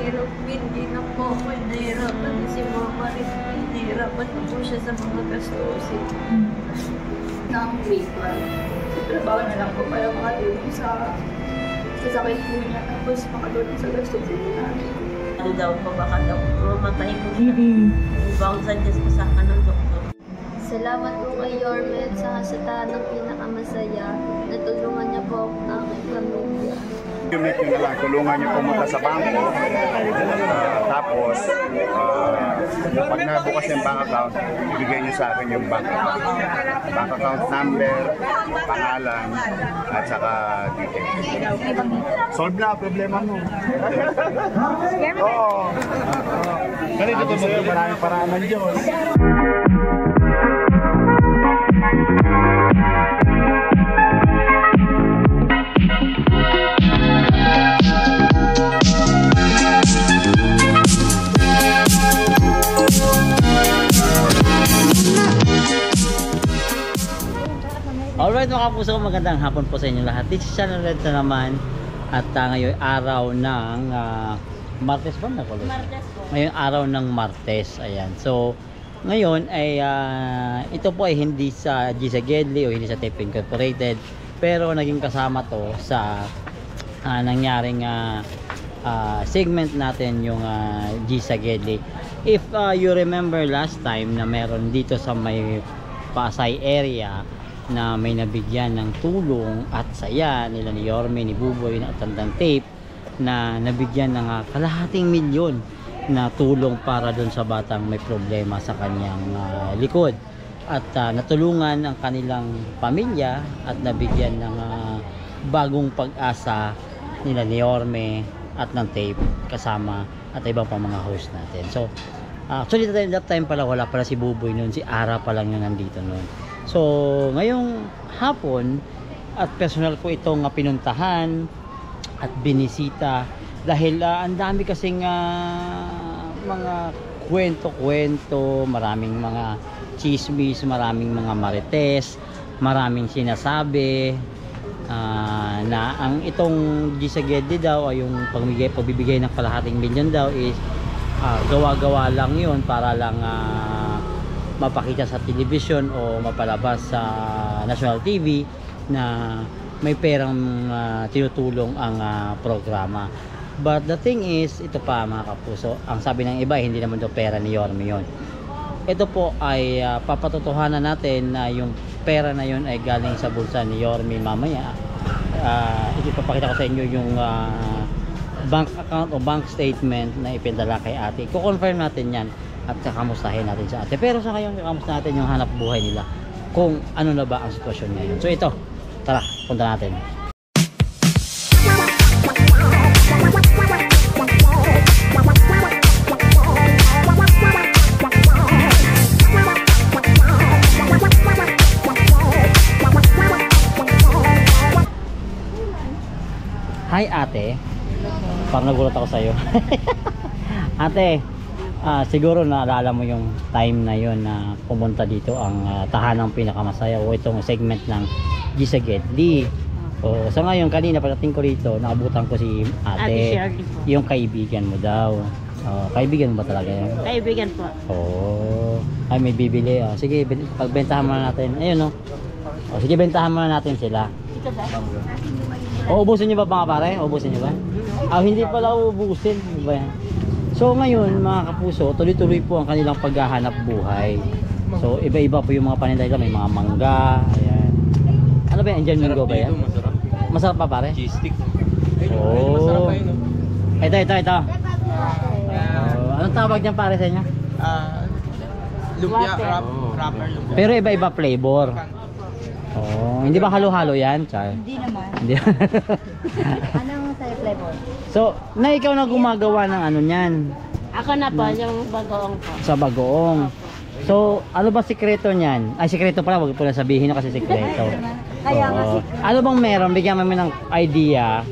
hirap. Hindi na po ako nahirapan. Si Mama rin, nahirapan na po siya sa mga gastusin. Ng grade 12. Sa trabaho na lang po para makatulong sa sakit po niya. Tapos makatulong sa gastusin namin. Ano daw pa baka daw mamatay po siya. Ibang suggest ko sa akin ng doktor. Salamat po kay Yormet sa kasatahan ng pinakamasaya. Natulungan niya po ako ng aking pamilya. Unit nyo na lang, tulungan nyo pumunta sa bangko. Tapos, pag nabukas yung bank account, ibigay nyo sa akin yung bank account number, pangalan, at saka details. Solve na problema mo. Oo. Ganito ito mo, maraming paraan ng Diyos. Alright mga kapuso, magandang hapon po sa inyo lahat. This is Channel Red na naman. At ngayon araw ng Martes ba? Martes po. Ngayon araw ng Martes. Ayan. So ngayon ay ito po ay hindi sa Gisa Gedli o hindi sa Tape Incorporated, pero naging kasama to sa nangyaring segment natin yung Gisa Gedli. If you remember last time na meron dito sa may Pasay area na may nabigyan ng tulong at saya nila ni Yorme, ni Buboy, na Tandang Tape, na nabigyan ng kalahating milyon na tulong para dun sa batang may problema sa kanyang likod, at natulungan ang kanilang pamilya at nabigyan ng bagong pag-asa nila ni Yorme at ng Tape kasama at ibang pa mga host natin. So actually that time pala wala pala si Buboy noon, si Ara pa lang yung nandito noon. So ngayong hapon at personal ko itong pinuntahan at binisita dahil ang dami kasing mga kwento-kwento, maraming mga chismis, maraming mga marites, maraming sinasabi na ang itong Gisa Gedli daw ay yung pagbibigay ng kalahating milyon daw is gawa-gawa lang yun para lang mapakita sa television o mapalabas sa national TV na may perang tinutulong ang programa. But the thing is, ito pa mga kapuso, ang sabi ng iba, hindi naman ito pera ni Yorme yun. Ito po ay papatotohanan natin na yung pera na yun ay galing sa bulsa ni Yorme mamaya. Ipapakita ko sa inyo yung bank account o bank statement na ipindala kay ate. Ko-confirm natin yan at kakamustahin natin sa ate. Pero sa ngayon, kakamusta natin yung hanap buhay nila, kung ano na ba ang sitwasyon ngayon. So ito, tara, punta natin. Hi ate, parang nagulat ako sa'yo. Ate, siguro naalala mo yung time na yon na pumunta dito ang tahanang pinakamasaya o itong segment ng Gisa Gedli. So ngayon, kanina pagdating ko rito, naabutan ko si ate, yung kaibigan mo daw. Kaibigan mo ba talaga yan? Kaibigan po. Ay may bibili. Sige, pagbentahan muna natin. Ayun sige, bentahan muna natin sila. Ito ba? Ubusin nyo ba mga pare? Ubusin nyo ba? Hindi pala ubusin. Ano ba yan? So ngayon mga kapuso, tuloy-tuloy po ang kanilang paghahanap buhay. So iba-iba po yung mga paninda nila. May mga mangga. Ayan. Ano ba yan? Indian mango ba yan? Masarap. Masarap pa pare? Cheese stick. Masarap pa yun. Ito. Anong tawag niyan pare sa inyo? Lumpia, wrapper lumpia. Pero iba-iba flavor. Hindi ba halo-halo yan, Char? Hindi naman. Hindi. Anong sa'yo flavor? So, na ikaw na gumagawa ng ano niyan? Ako na po, yung bagoong po. Sa bagoong. So, ano ba sikreto niyan? Ay, sikreto pala, wag po na sabihin kasi sikreto. Kaya nga Ano bang meron? Bigyan mo ng idea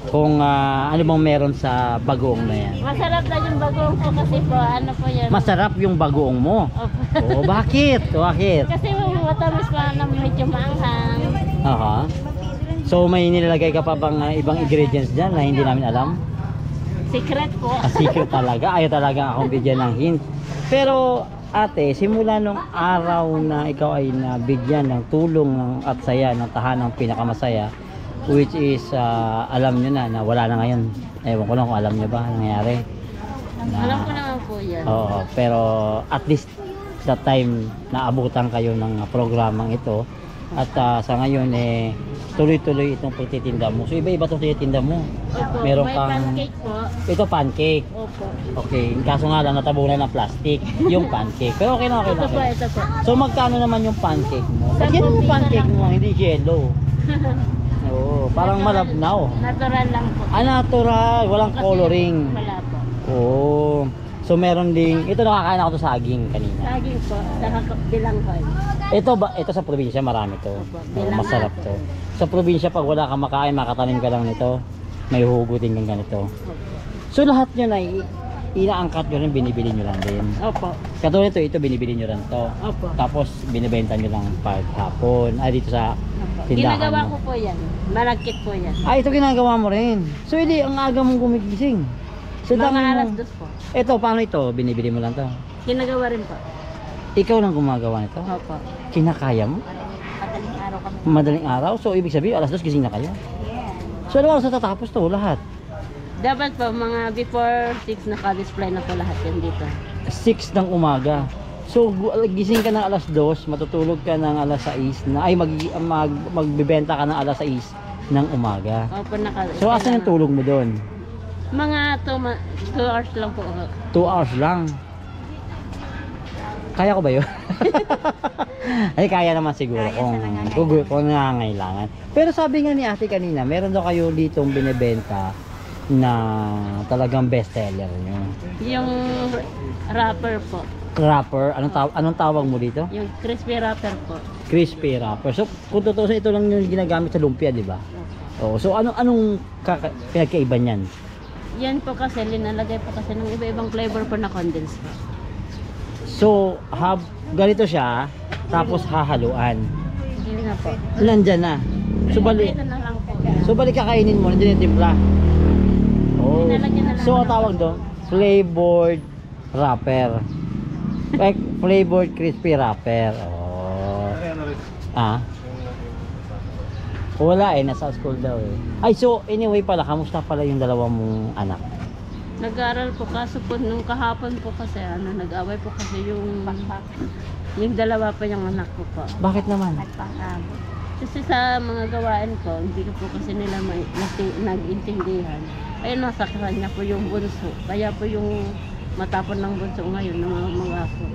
kung ano bang meron sa bagoong na yan. Masarap na yung bagoong po kasi po, ano po yan. Masarap yung bagoong mo. Bakit? Bakit? Kasi matamis pa na medyo maanghang. So may nilalagay ka pa bang ibang ingredients dyan na hindi namin alam? Secret po. Secret talaga. Ayaw talaga akong bigyan ng hint. Pero ate, simula nung araw na ikaw ay nabigyan ng tulong at saya ng tahanang pinakamasaya, which is alam nyo na wala na ngayon. Ewan ko lang kung alam nyo ba nangyayari. Alam ko naman po yan. Oo, pero at least that time naabutan kayo ng programang ito. At sa ngayon tuloy-tuloy itong pagtitinda mo. So iba-iba itong tinitinda mo. Opo, Meron may kang pancake po. ito pancake. Opo. Okay, kaso nga lang natabunan ng plastic yung pancake. Pero okay na, okay na. Ito po, Okay. ito po. So magkano naman yung pancake mo? Sa Ba't yan yung coffee na pancake lang. mo, hindi yellow. Oo, parang malabnaw. Natural lang po. Natural, walang Kasi coloring. Wala po. Oo. So meron ding, ito nakakain ako to saging kanina. Saging po, saka bilanghoy. Ito sa probinsya marami to. Oo, masarap to. Sa probinsya pag wala kang makain, makatanim ka lang nito. May hugutin kang ganito. So lahat yun ay inaangkat nyo rin, binibili nyo lang din. Opo. Katulad ito binibili nyo rin to. Opo. Tapos binibenta nyo lang pag hapon. Dito sa Opo. tindahan Ginagawa mo. ko po yan. Malagkit po yan. Ito ginagawa mo rin. So hindi, ang aga mong gumigising. So Mga dami alas mo. 2 po. Ito, paano ito? Binibili mo lang to. Ginagawa rin po. Ikaw lang gumagawa nito? Opo. Kinakaya mo? Madaling araw kami. Madaling araw? So ibig sabihin, alas 2 gising na kayo? Yeah. So ano oras natatapos to lahat? Dapat po, mga before 6 naka-display na po lahat yan dito. 6 ng umaga. So gising ka ng alas 2, matutulog ka ng alas 6 na, ay magbibenta ka ng alas 6 ng umaga. Opo, naka. So asan yung tulog mo doon? Mga 2 hours lang po. 2 hours lang. Kaya ko ba yun? Ay kaya naman siguro kung nangangailangan. Pero sabi nga ni ate kanina, meron daw kayo ditong binibenta na talagang bestseller nyo. Yung wrapper po. Wrapper? Anong tawag mo dito? Yung crispy wrapper po. Crispy wrapper. So kung totoo ito lang yung ginagamit sa lumpia, di ba? Oo. So anong pinagkaiba niyan? Yan po kasi, linalagay po kasi ng iba-ibang flavor po na condensed po. So ganito siya, tapos hahaluan. Hindi na po. Nandyan na. So balik. Ito na lang po. So balik kakainin mo, nandiyan yung timpla. Oh. Nilalagyan na lang So ang ng- tawag doon, flavored wrapper. Like flavored crispy wrapper. Oh. Ah. Wala nasa school daw eh. Ay so anyway pala, kamusta pala yung dalawa mong anak? Nag-aaral po kaso po nung kahapon po kasi nag-away po kasi yung dalawa pa yung anak ko po. Bakit naman? Kasi sa mga gawain ko, hindi ko po kasi nila nag-intindihan. Ayun, nasa kanya po yung bunso. Kaya po yung matapon ng bunso ngayon, mga po.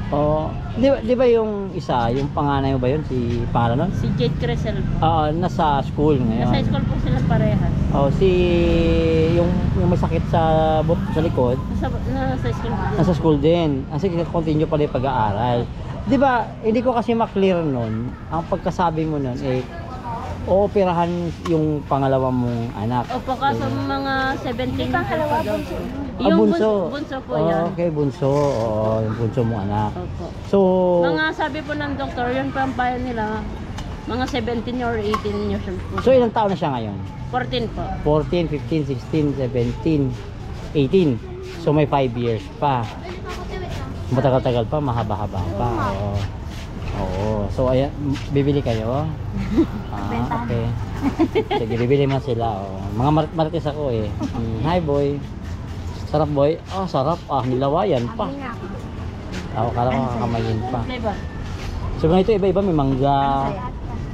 Oh, di ba yung isa, yung panganay mo ba yun, si pangalan nun? Si Jade Crescel po. Nasa school ngayon. Nasa school po sila parehas. Oh, yung may sakit sa likod, Nasa school po. nasa school din. Kasi continue pala yung pag-aaral. 'Di ba? Hindi ko kasi ma-clear noon. Ang pagkasabi mo noon ooperahan yung pangalawa mong anak. Opo, kaso mga 17 years old po daw po. Ah, Yung bunso. bunso po yan. Okay, bunso. Oo, yung bunso mong anak. Opo. So, Mga sabi po ng doktor, yun pa ang payo nila, mga 17 or 18 years old po. so ilang taon na siya ngayon? 14 po. 14, 15, 16, 17, 18. So may 5 years pa. Matagal-tagal pa, mahaba-haba pa. Oo. Oo. So ayan, bibili kayo? Okay. Sige, bibili man sila. Oh. Mga marites ako eh. Hi boy. Sarap boy. Sarap. Nilawayan pa. Kala ko kakamayin pa. Flavor. So ganito iba-iba, may mangga,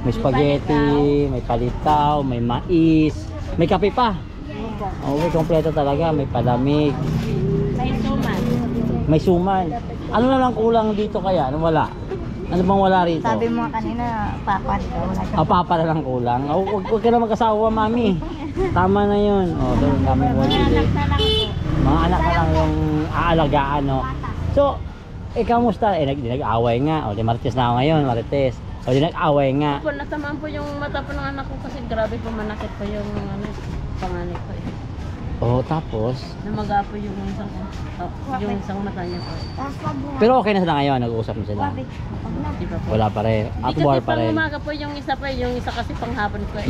may spaghetti, may palitaw, may mais, may kape pa. May kompleto talaga, may palamig, May suman. may suman. Ano na lang kulang dito kaya? Ano wala? Ano bang wala rito? Sabi mo kanina, papa, wala ka. Papa na lang kulang. Huwag ka na mag-asawa, mami. Tama na yun. Doon kami mo. Mga anak na lang po. Mga anak na lang yung aalagaan, no? So, kamusta? Nag-away nga. Di Marites na ako ngayon, Marites. Di nag-away nga. Po, natamaan po yung mata po ng anak ko kasi grabe po manakit po yung panganay ko. Tapos? Namaga po yung isang mata niya po. Pero okay na sila ngayon, nag-uusap na sila. Di ba po? Wala pa rin. Di At war kasi pa pang rin. umaga po yung isa pa, yung isa kasi panghapon ko eh.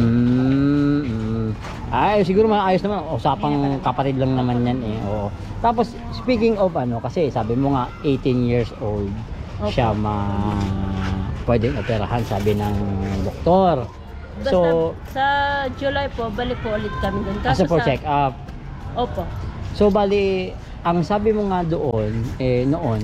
Ay, siguro maayos naman. Usapang kapatid lang naman yan eh. Oo. Tapos, speaking of kasi sabi mo nga, 18 years old siya pwedeng operahan, sabi ng doktor. Basta So, sa July po, balik po ulit kami doon. as for check up. Opo. So, bali, ang sabi mo nga doon, noon,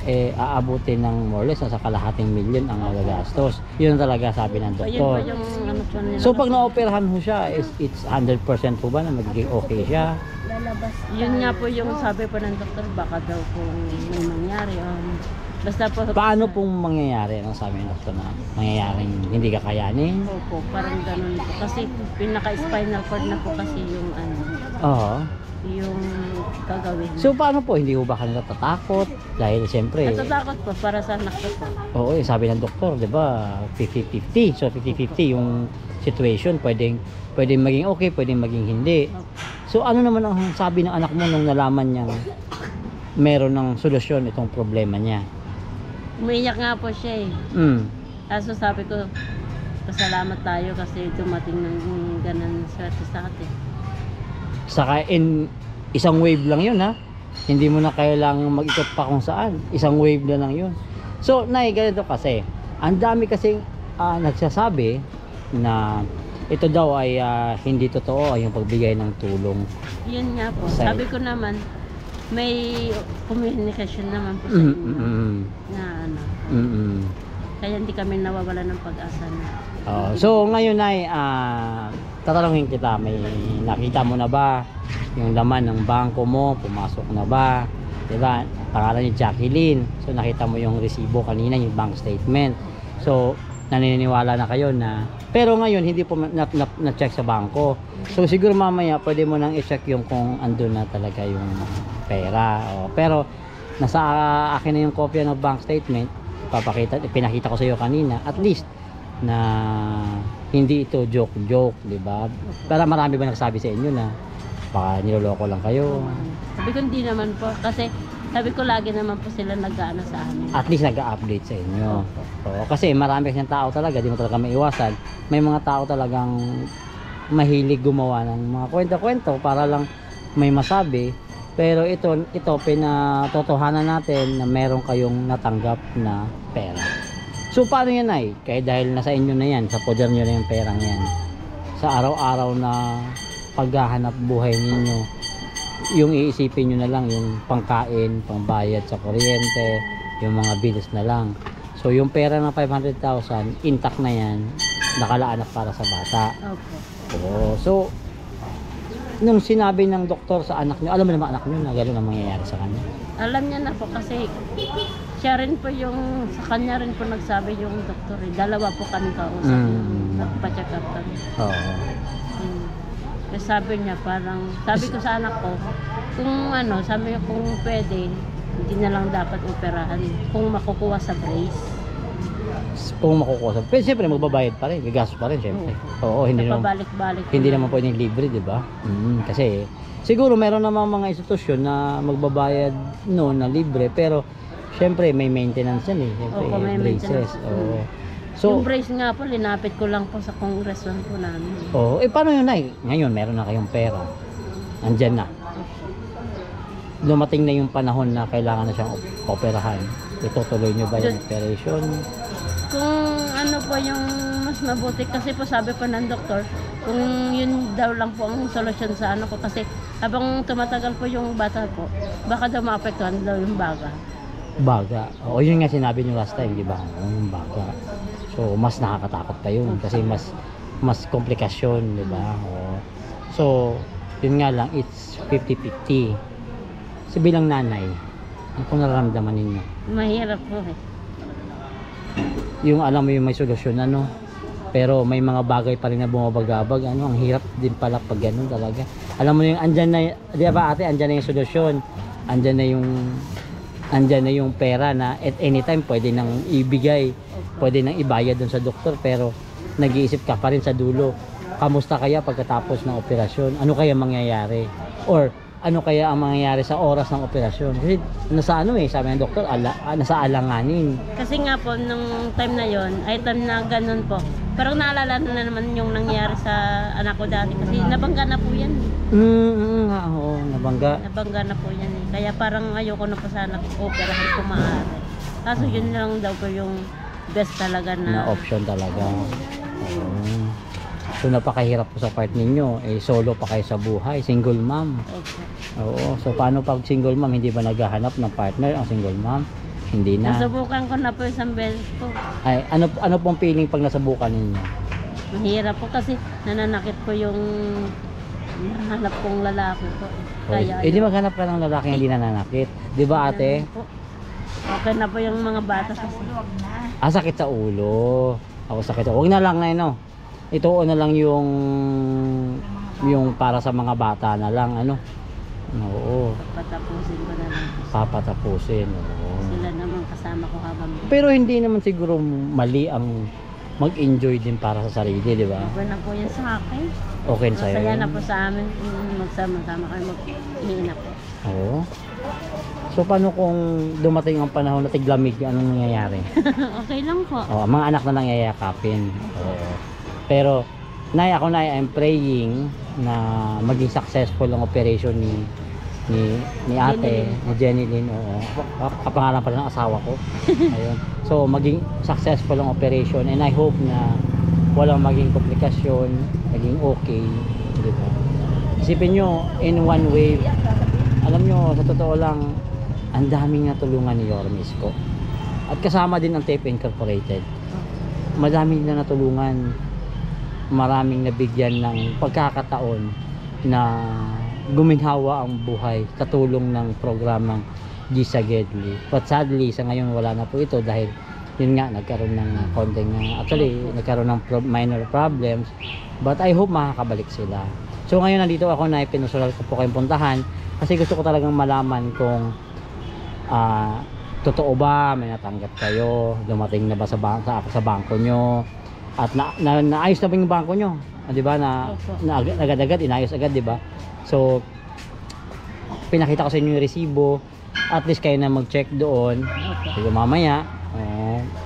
aabutin ng more or less, nasa kalahating milyon ang magagastos. Yun talaga sabi ng Ayun po doktor. yung ano po nila. So, pag na-operahan mo siya, it's 100% po ba na magiging okay siya? Lalabas Yun nga po yung sabi po ng doktor, baka daw kung may mangyari. Basta po. Paano pong mangyayari? Ang sabi ng doktor na mangyayaring hindi kakayanin? Opo, parang ganun po. Kasi pinaka-spinal cord na po kasi yung ano, Oo. yung gagawin. So, paano po? Hindi ko ba kayo natatakot? Dahil siyempre, Natatakot po para sa anak ko po. oo, sabi ng doktor, di ba, 50-50. So, 50-50 yung situation. Pwedeng maging okay, pwedeng maging hindi. So, ano naman ang sabi ng anak mo nung nalaman niyang meron ng solusyon itong problema niya? Umiiyak nga po siya eh. Kaso sabi ko, pasalamat tayo kasi dumating ng ganun swerte sa atin. Saka isang wave lang yun ha. Hindi mo na kailangang mag-ikot pa kung saan. Isang wave na lang yun. So, ganito kasi. Ang dami kasing nagsasabi na ito daw ay hindi totoo yung pagbigay ng tulong. Yun nga po. Sa- Sabi ko naman, may communication naman po sa inyo na ano. Kaya hindi kami nawawala ng pag-asa na. So ngayon ay tatanungin kita, may nakita mo na ba yung laman ng bangko mo, pumasok na ba, diba? Pangalan ni Jacqueline, so nakita mo yung resibo kanina, yung bank statement. So naniniwala na kayo na, pero ngayon hindi po na-check sa bangko. So siguro mamaya pwede mo nang i-check yung kung andun na talaga yung pera. Pero nasa akin na yung kopya ng bank statement, pinakita ko sa iyo kanina, at least na hindi ito joke, di ba? Pero marami ba nagsabi sa inyo na baka niloloko lang kayo? Sabi ko hindi naman po. Kasi sabi ko lagi naman po sila nag-ano sa amin. At least nag-update sa inyo. Kasi marami kasing tao talaga, di mo talaga maiwasan. May mga tao talagang mahilig gumawa ng mga kwento-kwento para lang may masabi. Pero ito pinatotohanan natin na meron kayong natanggap na pera. So paano yan ay? Kaya dahil nasa inyo na yan, sa poder nyo na yung perang yan. Sa araw-araw na paghahanap buhay ninyo, yung iisipin nyo na lang yung pangkain, pangbayad sa kuryente, yung mga bills na lang. So yung pera ng 500,000, intact na yan, nakalaan na para sa bata. Opo. So nung sinabi ng doktor sa anak nyo, alam mo naman anak nyo na gano'n ang mangyayari sa kanya? Alam niya na po kasi siya rin po yung, sa kanya rin po nagsabi yung doktor eh. Dalawa po kami kausap. Nagpa-check up kami. Oo. Kasi sabi niya parang, sabi ko sa anak ko, kung ano, sabi niya kung pwede, hindi na lang dapat operahan. Kung makukuha sa brace. Kung makukuha. Pero siyempre magbabayad pa rin, gagastos pa rin siyempre. Oo, hindi naman. Napabalik-balik. Hindi naman pwedeng libre, di ba? Kasi siguro meron namang mga institusyon na magbabayad na libre, pero syempre may maintenance yan eh. Syempre, Opo, may braces. maintenance. Oo. Yung So, brace nga po, linapit ko lang po sa congressman po namin. paano yun ay? Ngayon meron na kayong pera. Andyan na. Dumating na yung panahon na kailangan na siyang operahan. Itutuloy nyo ba yung operation? Kung ano po yung mas mabuti, kasi po sabi po ng doktor, kung yun daw lang po ang solusyon sa ano ko, kasi habang tumatagal po yung bata po, baka daw maapektuhan daw yung baga. Baga. O yun nga sinabi nyo last time, di ba? Yung baga. So mas nakakatakot pa yun kasi mas komplikasyon, di ba? So yun nga lang, it's 50-50. So bilang nanay, ano kung nararamdaman ninyo? Mahirap po eh. Yung alam mo yung may solusyon pero may mga bagay pa rin na bumabagabag, ang hirap din pala pag ganun talaga. Alam mo yung andyan na, di ba ate, andyan na yung solusyon, andyan na yung pera na at anytime pwede nang ibigay, pwede nang ibayad dun sa doktor, pero nag-iisip ka pa rin sa dulo, kamusta kaya pagkatapos ng operasyon, ano kaya mangyayari, or ano kaya ang mangyayari sa oras ng operasyon. Kasi nasa ano sabi ng doktor, nasa alanganin. Kasi nga po, nung time na yon ay time na ganun po. Pero naalala na naman yung nangyari sa anak ko dati. Kasi nabangga na po yan. Oo, nabangga. Nabangga na po yan eh. Kaya parang ayoko na po sana operahan kung maaari. Kaso yun lang daw po yung best talaga Na option talaga. Oo. So napakahirap po sa part ninyo. Solo pa kayo sa buhay, single mom. Opo. Oo. So paano pag single mom, hindi ba naghahanap ng partner ang single mom? Hindi na. Nasubukan ko na po isang beses po. Ay, ano pong feeling pag nasubukan ninyo? Mahirap po kasi nananakit po yung nahanap kong lalaki po. Kaya Di maghanap ka ng lalaki hindi nananakit. Di ba ate? po. Okay na po yung mga bata kasi. Sakit sa ulo. Ako sakit sa ulo. Huwag na lang na no. Ito na lang yung para sa mga bata na lang ano. Oo. Patapusin ko na lang po. Papatapusin. Oo. Sila naman kasama ko habang Pero hindi naman siguro mali ang mag-enjoy din para sa sarili, di ba? okay na po yan sa akin. Okay sa'yo. Masaya yun? na po sa amin. Magsama-sama kayo mag-iina po. Oo. So paano kung dumating ang panahon na tiglamig, anong nangyayari? Okay lang po. Mga anak na lang yayakapin. Oo. Pero ako I'm praying na maging successful ang operation ni ate, ni Jenny Lynn. Oo. Kapangalan pa ng asawa ko. Ayun. So maging successful ang operation and I hope na walang maging komplikasyon, maging okay, di ba? Isipin nyo, in one way, alam nyo, sa totoo lang, ang daming natulungan ni Yormes ko. At kasama din ang Tape Incorporated. Madaming na natulungan, maraming nabigyan ng pagkakataon na guminhawa ang buhay sa tulong ng programang Gisagedli. But sadly, sa ngayon wala na po ito dahil yun nga, nagkaroon ng konting nagkaroon ng minor problems. But I hope makakabalik sila. So ngayon nandito ako na pinusulat ko po kayong puntahan kasi gusto ko talagang malaman kung totoo ba may natanggap kayo, dumating na ba sa bangko nyo, at naayos na ba yung bangko nyo, di ba, na agad-agad inayos agad, di ba? So pinakita ko sa inyo yung resibo, at least kayo na mag-check doon. So mamaya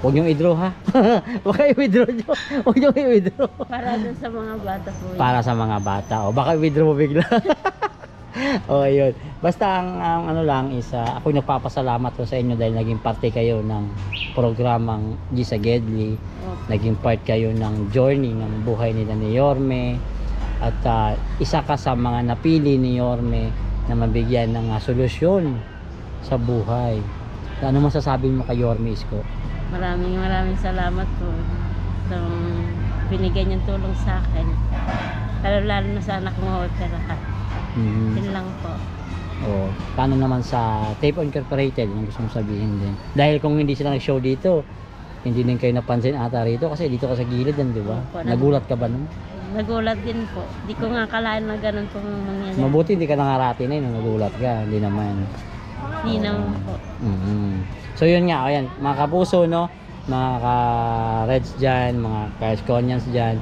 huwag nyo i-draw ha. Baka i-withdraw nyo. Huwag nyo i-withdraw. Para dun sa mga bata po. Para sa mga bata. Baka i-withdraw mo bigla. Yun. Basta ang ano lang is ako nagpapasalamat ko sa inyo dahil naging parte kayo ng programang Gisagedli. Naging part kayo ng journey ng buhay nila ni Yorme. At isa ka sa mga napili ni Yorme na mabigyan ng solusyon sa buhay. Ano masasabi mo kay Yorme Isko? Maraming salamat po sa binigay niyang tulong sa akin. Lalo na sa anak mo, operahan. Yun lang po. Paano naman sa Tape Incorporated, ang gusto mong sabihin din? Dahil kung hindi sila nag-show dito, hindi din kayo napansin ata rito kasi dito ka sa gilid yan, di ba? Nagulat ka ba nun? Nagulat din po. Di ko nga akalain na ganun po mangyayari. Mabuti hindi ka nangarati na yun, nagulat ka, hindi naman. Hindi naman po. So yun nga, ayan, mga kapuso, no? Mga ka-Reds dyan, mga ka-Esconians dyan,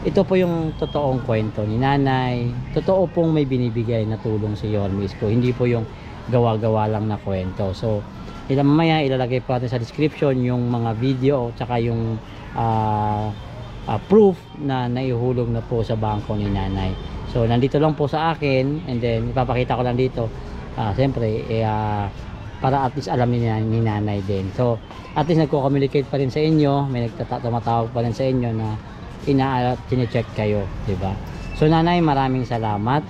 ito po yung totoong kwento ni nanay. Totoo pong may binibigay na tulong si Yorme Isko, hindi po yung gawa-gawa lang na kwento. So mamaya ilalagay po natin sa description yung mga video at saka yung proof na naihulog na po sa bangko ni nanay. So nandito lang po sa akin, and then ipapakita ko lang dito siyempre para at least alam ni nanay din. So at least nagko-communicate pa rin sa inyo, may tumatawag pa rin sa inyo na chine-check kayo, di ba? So nanay, maraming salamat.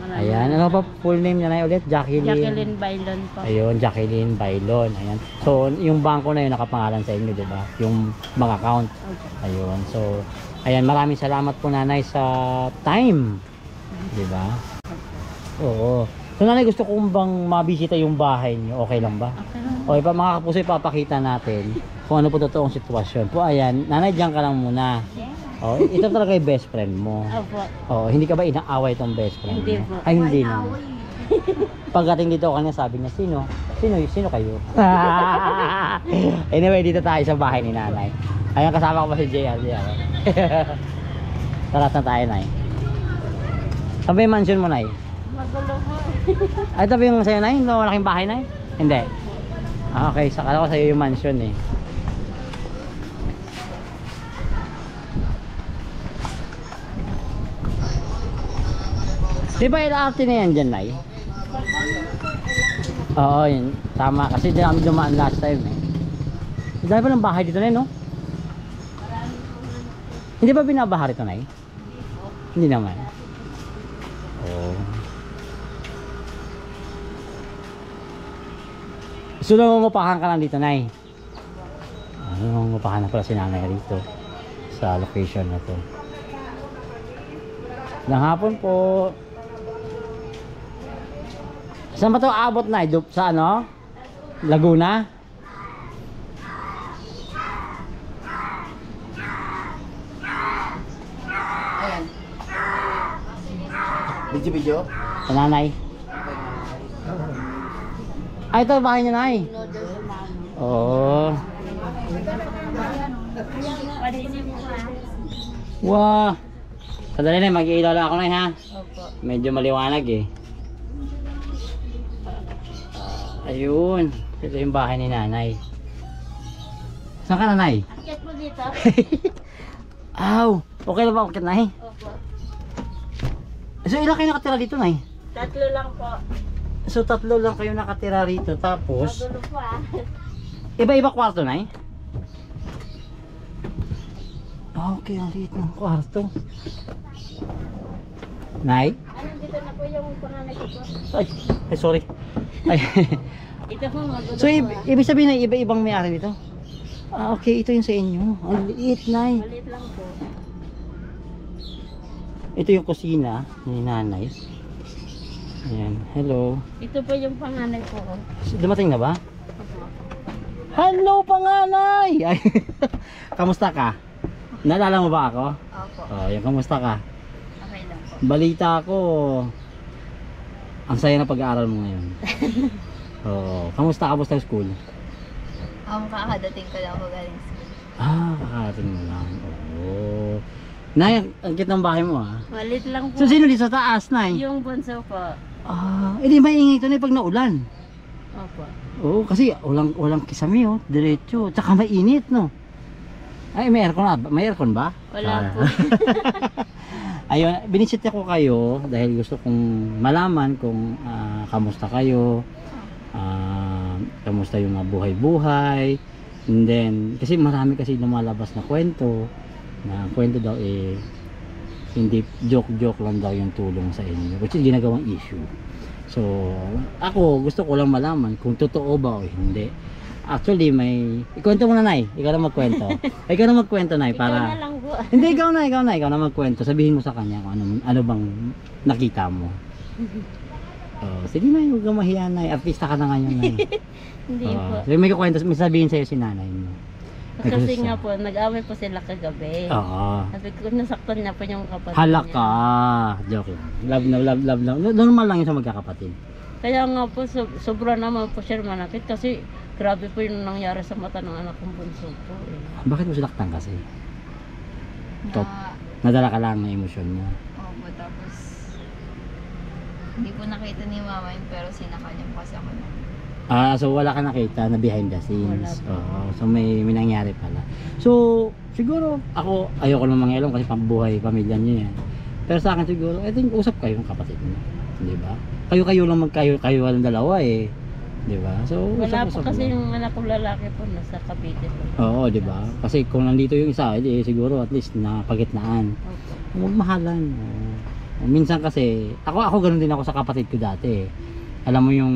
Ayan, ano pa full name nanay ulit? Jacqueline Bailon po. Ayun, Jacqueline Bailon. Ayan. So yung bangko na yun nakapangalan sa inyo, di ba? Yung bank account. Ayun. So ayan, maraming salamat po nanay sa time. Di ba? Oo. So nanay, gusto kong bang mabisita yung bahay niyo. Okay lang ba? Okay lang. Okay pa, mga kapuso, ipapakita natin kung ano po totoong sitwasyon. Po ayan, nanay, diyan ka lang muna. Ito talaga yung best friend mo. Opo. Hindi ka ba inaaway itong best friend Hindi mo? po. Ay, hindi naman. Pagdating dito kanya, sabi niya, sino kayo? Anyway, dito tayo sa bahay ni nanay. Ayun, kasama ko pa si JR. Taras na tayo, nay. Saan ba yung mansion mo, nay? Magulo po. Ay, ito ba yung sa'yo na yun? Yung malaking bahay na yun? Hindi. Ah, okay, sakala ko sa'yo yung mansion eh. Di ba LRT na yan dyan, Nay? Oo, yun. Tama. Kasi di kami dumaan last time eh. Dahil pa ng bahay dito na yun, no? Hindi ba binabaha rito, Nay? Hindi naman. Oh. So, nangungupahan ka lang dito, Nay? Nangungupahan na pala si Nanay rito sa location na to. Ng hapon po. Saan ba ito aabot, Nay? Sa ano? Laguna? Video? Sa Nanay? Ay, ito bahay niya, Nay. Oo. Wow. Sadali na, mag-iilaw lang ako, Nay, ha? Opo. Medyo maliwanag eh. Ayun. Ito yung bahay ni Nanay. Saan ka, Nanay? Akit po dito. Aw! Okay na ba akit, Nay? Opo. So ilan kayo nakatira dito, Nay? 3 lang po. So 3 lang kayo nakatira rito. Tapos Magulo po ah. iba-iba kwarto, Nay? Okay, ang liit ng kwarto. Nay? Ano dito na po yung panganay ko po? Ay sorry. Ay. Ito po magulo So po ah. ibig sabihin na iba-ibang may-ari dito? Ah, okay, ito yung sa inyo. Ang liit, Nay. Maliit lang po. Ito yung kusina ni Nanay. Ayan, hello. Ito po yung panganay ko. Dumating na ba? Opo. Hello, panganay! Ay, kamusta ka? Naalala mo ba ako? Opo. Oh, yung kamusta ka? Okay lang po. Balita ko, ang saya na pag-aaral mo ngayon. Oo, kamusta ka sa school? Kakadating ko lang ako galing school. Ah, kakarating mo lang. Oo. Nay, ang cute ng bahay mo ah. Maliit lang po. So, sino dito sa taas, Nay? Yung bunso po. Ah, hindi maingay ito na pag naulan. Opo. Oo, kasi walang kisame oh, diretso. Tsaka mainit, no? Ay, may aircon na. May aircon ba? Wala po. Ayun, binisit ko kayo dahil gusto kong malaman kung kamusta kayo. Kamusta yung buhay-buhay. And then, kasi marami kasi lumalabas na kwento. Na kwento daw eh, hindi joke-joke lang daw yung tulong sa inyo. Which is ginagawang issue. So, ako gusto ko lang malaman kung totoo ba o hindi. Actually, may... Ikwento mo na, Nay. Ikaw na magkwento. Ikaw na magkwento, Nay, para... Ikaw na lang po. Hindi, ikaw na magkwento. Sabihin mo sa kanya kung ano bang nakita mo. Oh, sige, Nay, huwag kang mahiya, Nay. Artista ka na ngayon, Nay. Hindi po. So, may kukwento, may sabihin sa'yo si Nanay mo. Kasi nga po, nag-away po sila kagabi. Oo. Sabi ko, nasaktan niya po yung kapatid Halaka. niya. Joke lang. Love lang. Normal lang yun sa magkakapatid. Kaya nga po, sobra naman po siya manakit kasi grabe po yung nangyari sa mata ng anak kong bunso po. Eh. Bakit mo sinaktan kasi? Na, Nadala ka lang ng emosyon niya. opo, tapos hindi ko nakita ni mama yun, pero sinakal niya po kasi ako na. So wala ka nakita na behind the scenes. Wala po. Oo. So may nangyari pala. So siguro ako ayoko lang mangialam kasi pambuhay pamilya niyo yan. Pero sa akin siguro, I think usap kayo ng kapatid mo, 'di ba? Kayo lang kayo walang dalawa eh. 'Di ba? So Wala po usap-usap kasi lang. yung anak kong lalaki po nasa Cavite po. Oo, 'di ba? Kasi kung nandito yung isa, siguro at least na pagitnaan. Opo. Magmahalan. Minsan kasi ako ganoon din ako sa kapatid ko dati. Alam mo yung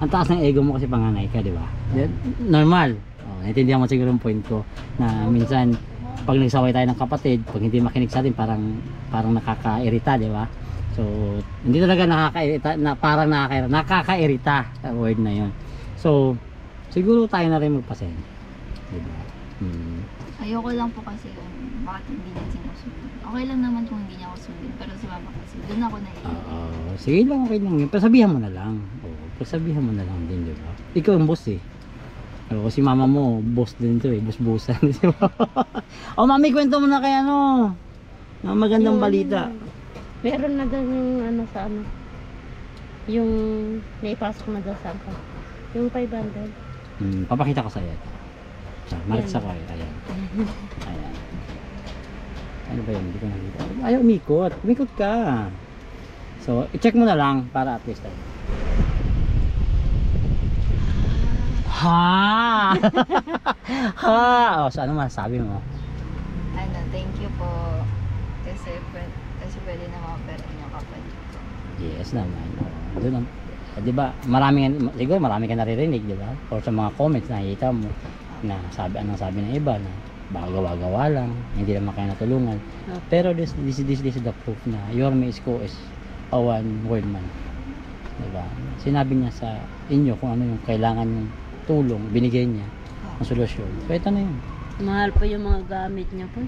ang taas ng ego mo kasi panganay ka, di ba? Normal. Naintindihan mo siguro yung point ko na minsan pag nagsaway tayo ng kapatid, pag hindi makinig sa atin parang nakakairita, di ba? So, hindi talaga nakakairita, parang nakakairita ang word na 'yon. So, siguro tayo na rin magpasensya. Di ba? Ayoko lang po kasi kung bakit hindi niya sinusunod. Okay lang naman kung hindi niya ako sundin, pero si mama kasi doon ako naiiyak. Sige lang, okay lang yun. Pero sabihan mo na lang. Pagsabihan mo na lang din, di ba? Ikaw ang boss eh. Si mama mo, boss din to eh. Boss-bossan. Mami, kwento mo na kay ano. Magandang balita. Meron na ganyan sa Yung naipasok na daw sa ako. Yung 500. Papakita ko sa iyo. Marits ako eh. Ayan. Ayan. Ano ba yun? Hindi ko nakita. Ayaw umikot. Umikot ka. So, i-check mo na lang para at least tayo. Ha! Ha! O, so ano masasabi mo? Ano, thank you po. Kasi pwede na ma-operate yung kapatid ko. Yes naman. Doon ang, di ba? Siguro marami ka naririnig, di ba? Or sa mga comments nakikita mo na anong sabi ng iba na baka gawa-gawa lang, hindi naman kayo natulungan. Pero this is the proof na Yorme Isko is a one word man. Di ba? Sinabi niya sa inyo kung ano yung kailangan yung tulong, binigay niya ang solusyon. So ito na yun. Mahal po yung mga gamit niya po.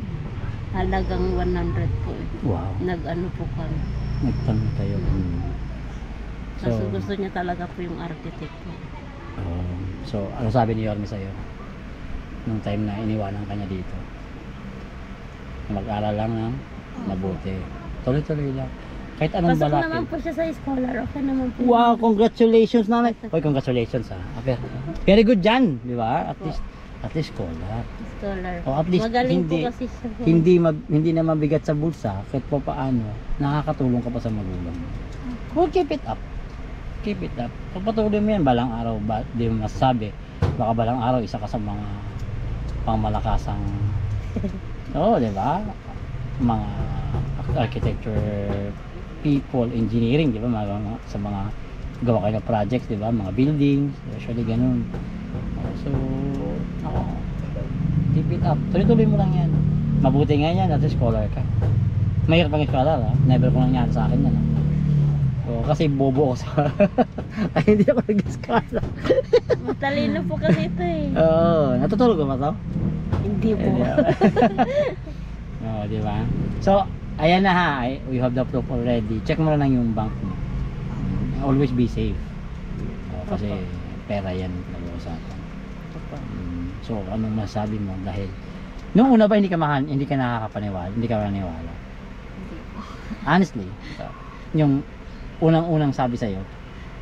Halagang 100 po. Wow. Nag-ano po kami. Nagtanong kayo. Kasi gusto niya talaga po yung architect po. So ano sabi ni Yorme sa'yo? Nung time na iniwanan ka niya dito? Mag-aral lang ng mabuti. Tuloy-tuloy lang. Kahit anong Pasok balakid. naman po siya sa scholar. Okay naman po. Wow, congratulations nanay. Hoy, congratulations ha. Very good dyan, di ba? At least scholar. Scholar. O at least Magaling hindi po kasi siya. hindi na mabigat sa bulsa kahit pa paano nakakatulong ka pa sa magulang. Well, keep it up. Keep it up. Pagpatuloy mo yan, balang araw di mo masasabi. Baka balang araw isa ka sa mga pangmalakasang di ba? Mga architecture people, engineering, di ba? Sa mga gawa kayo ng projects, di ba? Mga buildings, usually ganun. So, keep it up. Tuloy-tuloy mo lang yan. Mabuti nga yan, at scholar ka. Mahirap ang scholar, ha? Never ko nangyari sa akin yan, ha? So, kasi bobo ako sa... Ay, hindi ako nag-scholar. Matalino po kasi ito eh. Oo, natutulog ba to? Hindi po. Oo, di ba? So, ayan na ha, we have the proof already. Check mo lang yung bank mo. Always be safe. Kasi pera yan nag-uusapan. So, anong masasabi mo? Dahil, nung una ba hindi ka nakakapaniwala? Hindi ka maniwala? Hindi po. Honestly, yung unang-unang sabi sa'yo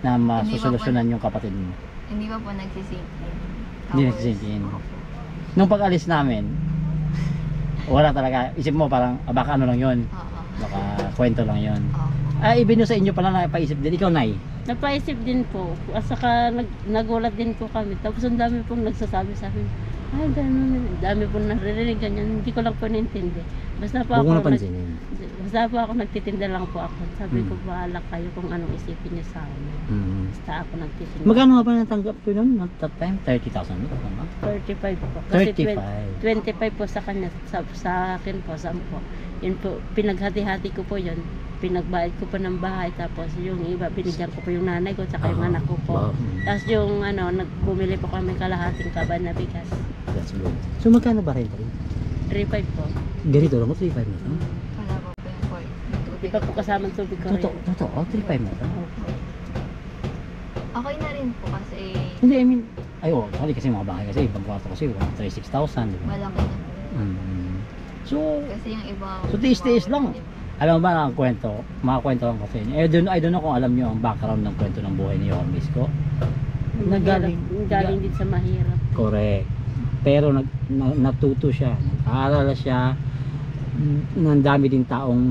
na masusolusyonan yung kapatid mo. Hindi pa po nagsisink in. Hindi nagsisink in. Nung pag-alis namin, wala talaga. Isip mo parang, baka ano lang yun. Baka kwento lang yun. Ibig nyo sa inyo pala napaisip din. Ikaw, Nay? Napaisip din po. At saka nagulat din po kami. Tapos ang dami pong nagsasabi sa akin. Ay, gano'n. Dami pong naririnig ganyan. Hindi ko lang po nintindi. Basta po Huwag mo ako, napansinin. basta po ako nagtitinda lang po ako. Sabi ko, bahala kayo kung anong isipin niyo sa akin. Basta ako nagtitinda. Magkano nga ba natanggap ko nun? At that time, 30,000 mo? 35 po. Kasi 35. 25 po sa kanya. Sa akin po, 10 po. Yun po, pinaghati-hati ko po yun. Pinagbayad ko po ng bahay. Tapos yung iba, binigyan ko po yung nanay ko. Tsaka yung anak ko po. Tapos yung nagbumili po kami kalahating kaban na bigas. That's good. So magkano ba renta rin? 3.5 po. Ganito lang mo, 3.5 na to? Wala pa po yung court. Di pa po kasama ang tubig ko rin. Totoo, 3.5 na to? Okay na rin po kasi Hindi, I mean, sorry kasi mga bahay kasi, ibang kwarto kasi, 36,000, di ba? malaki na po. So, Kasi yung iba... So, tiis-tiis lang. Alam mo ba ang kwento? Makakwento lang ko sa inyo. I don't know kung alam nyo ang background ng kwento ng buhay ni Yorme Isko. Galing din sa mahirap. Correct. Pero natuto siya. Nag-aaral siya. Ang dami din taong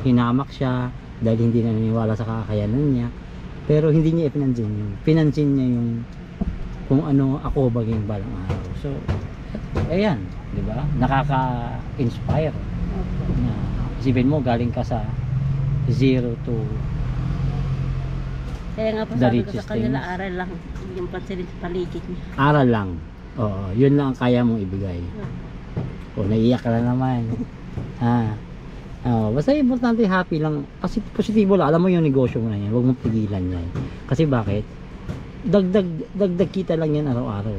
hinamak siya dahil hindi na naniwala sa kakayanan niya. Pero hindi niya ipinansin yun. Pinansin niya yung kung ano ako baging balang araw. So, ayan. Diba? Nakaka-inspire. Na isipin mo, galing ka sa 0 to Kaya nga po the sabi ko richest sa kanila, things. aral lang yung pansilin sa paligid niya. Aral lang. Oo, yun lang ang kaya mong ibigay. O, naiiyak ka na naman. Basta importante happy lang. Kasi positibo lang. Alam mo yung negosyo mo na yan. Huwag mong pigilan yan. Kasi bakit? Dagdag kita lang yan araw-araw.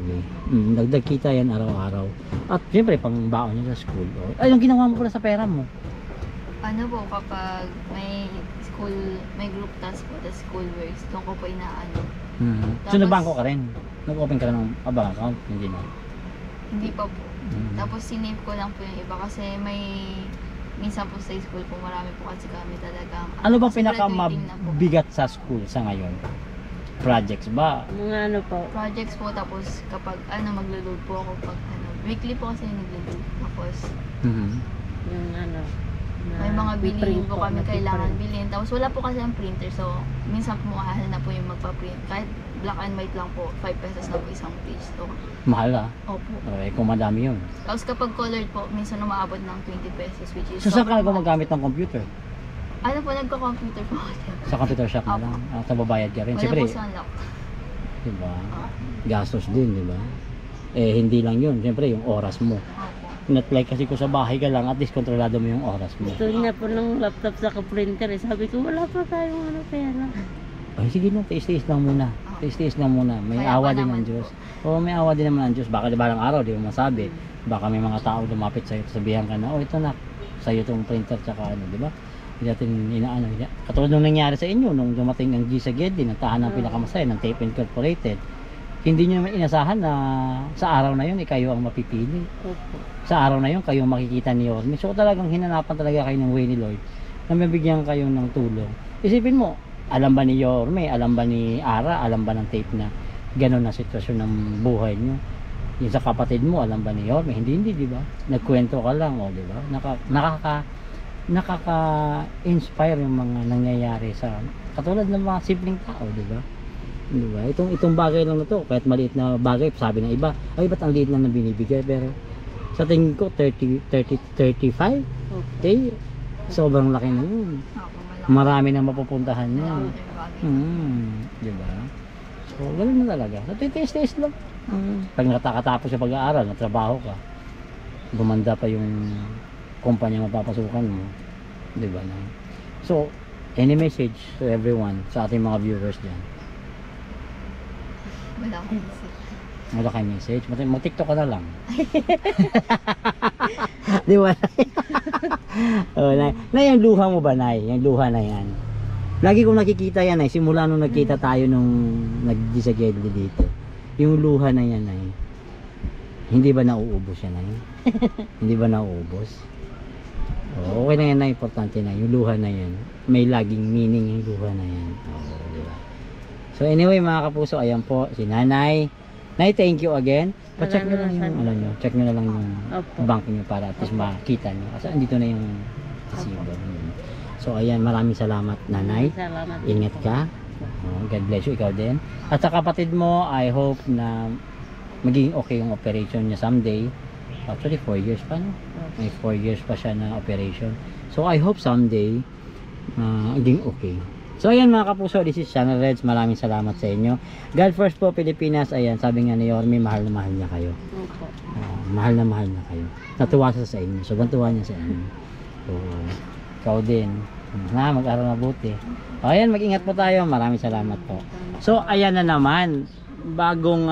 Dagdag kita yan araw-araw. At syempre, pang baon nyo sa school. Ay, yung ginawa mo pala sa pera mo. Ano po, kapag may group task po, the school works, doon ko po inaano. So, nabangko ka rin? Nag-open ka rin ng bank account? Hindi na? Hindi pa po. Tapos sinave ko lang po yung iba kasi may minsan po sa school po, marami po kasi kami talagang Ano ba kasi graduating na po. pinakamabigat sa school sa ngayon? Projects ba? Mga ano po, Projects po, tapos kapag maglo-load po ako pag weekly po kasi naglo-load. Tapos Mhm. yung ano, na may mga bilhin print po kami na kailangan print. bilhin. Tapos wala po kasi ang printer, so minsan po mahal na po yung magpa-print. Kahit black and white lang po, 5 pesos na po isang page. So, Mahal ah. opo. Eh, kung madami yun. Tapos kapag colored po, minsan umaabot ng 20 pesos, which is So saan ka sobrang mahal. gumagamit ng computer? Ano po, nagko-computer po ako. Sa computer shop na Opo. lang? At nababayad ka rin? Wala Siyempre, po sa laptop. diba? Opo. Gastos din, diba? Eh, hindi lang yun. Siyempre, yung oras mo. Opo. Not like kasi kung sa bahay ka lang, at least kontrolado mo yung oras mo. Gusto niya po ng laptop sa printer eh. Sabi ko, wala pa tayong ano pera. Ay, sige na, tiis-tiis lang muna. Tiis-tiis lang muna. May Kaya awa pa din naman ng Diyos. Oo, may awa din naman ng Diyos. Baka balang araw, di mo masabi. Baka may mga tao lumapit sa'yo, sabihan ka na, oh, ito na, sa'yo itong printer, tsaka ano, di ba? Hindi natin inaano. Katulad nung nangyari sa inyo, nung dumating ang G sa Gedli, ng tahanan ng pinakamasaya, ng Tape Incorporated. Hindi nyo naman inasahan na sa araw na yun, kayo ang mapipili. Opo. Sa araw na yun, kayo makikita ni Yorme. So talagang hinanapan talaga kayo ng way ni Lord na mabigyan kayo ng tulong. Isipin mo, alam ba ni Yorme, alam ba ni Ara, alam ba ng Tape na gano'n na sitwasyon ng buhay nyo? Yung sa kapatid mo, alam ba ni Yorme? Hindi, di ba? Nagkwento ka lang, o di ba? Nakaka-inspire yung mga nangyayari sa katulad ng mga simpleng tao, di ba? Di ba? Itong bagay lang na to, kahit maliit na bagay, sabi ng iba, ay ba't ang liit lang na binibigay? Pero sa tingin ko, 35? Opo. Okay, sobrang laki na yun. Opo, Marami na mapupuntahan Wala yun. po yung bagay. Di ba? So, ganun na talaga. So, titiis-tiis lang. Pag nakatapos sa pag-aaral, natrabaho ka, gumanda pa yung kumpanya mapapasukan mo. Di ba? No? So, any message to everyone, sa ating mga viewers dyan? Wala akong isip. Wala kayong message? Mag-TikTok ka na lang. Di ba? Oh, Nay, yung luha mo ba, Nay? Yung luha na yan. Lagi kong nakikita yan, Nay. Simula nung nagkita tayo nung nag-disagedli dito. Yung luha na yan, Nay. Hindi ba nauubos yan, Nay? Hindi ba nauubos? Oh, okay na yan, Nay. Importante na. Yung luha na yan. May laging meaning yung luha na yan. Oh, di ba? So anyway, mga kapuso, ayan po si Nanay. Nay, thank you again. Pa-check nyo lang yung ano nyo. Check nyo na lang yung Opo. bank nyo para at least makita nyo. Kasi andito na yung resibo. So ayan, maraming salamat, Nanay. Salamat. Ingat ka. Oh, God bless you, ikaw din. At sa kapatid mo, I hope na magiging okay yung operation niya someday. Actually, 4 years pa, no? May 4 years pa siya na operation. So I hope someday maging okay. So ayan mga kapuso, this is Channel Reds. Maraming salamat sa inyo. God first po, Pilipinas. Ayan, sabi nga ni Yorme, mahal na mahal niya kayo. Opo. Mahal na mahal na kayo. Natuwa siya sa inyo. Sobrang tuwa niya sa inyo. So, ikaw din. Mag-aral mabuti. O ayan, mag-ingat po tayo. Maraming salamat po. So ayan na naman. Bagong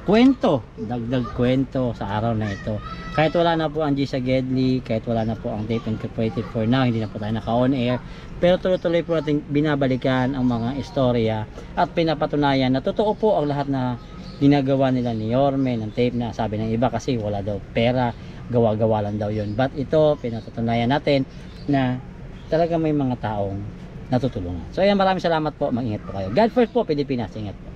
kwento. Dagdag kwento sa araw na ito. Kahit wala na po ang G sa Gedli, kahit wala na po ang Tape Incorporated for now, hindi na po tayo naka-on air. Pero tuloy-tuloy po natin binabalikan ang mga istorya at pinapatunayan na totoo po ang lahat na ginagawa nila ni Yorme ng Tape na sabi ng iba kasi wala daw pera, gawa-gawa lang daw yun. But ito, pinapatunayan natin na talaga may mga taong natutulungan. So ayan, maraming salamat po. Mag-ingat po kayo. God first po, Pilipinas. Ingat po.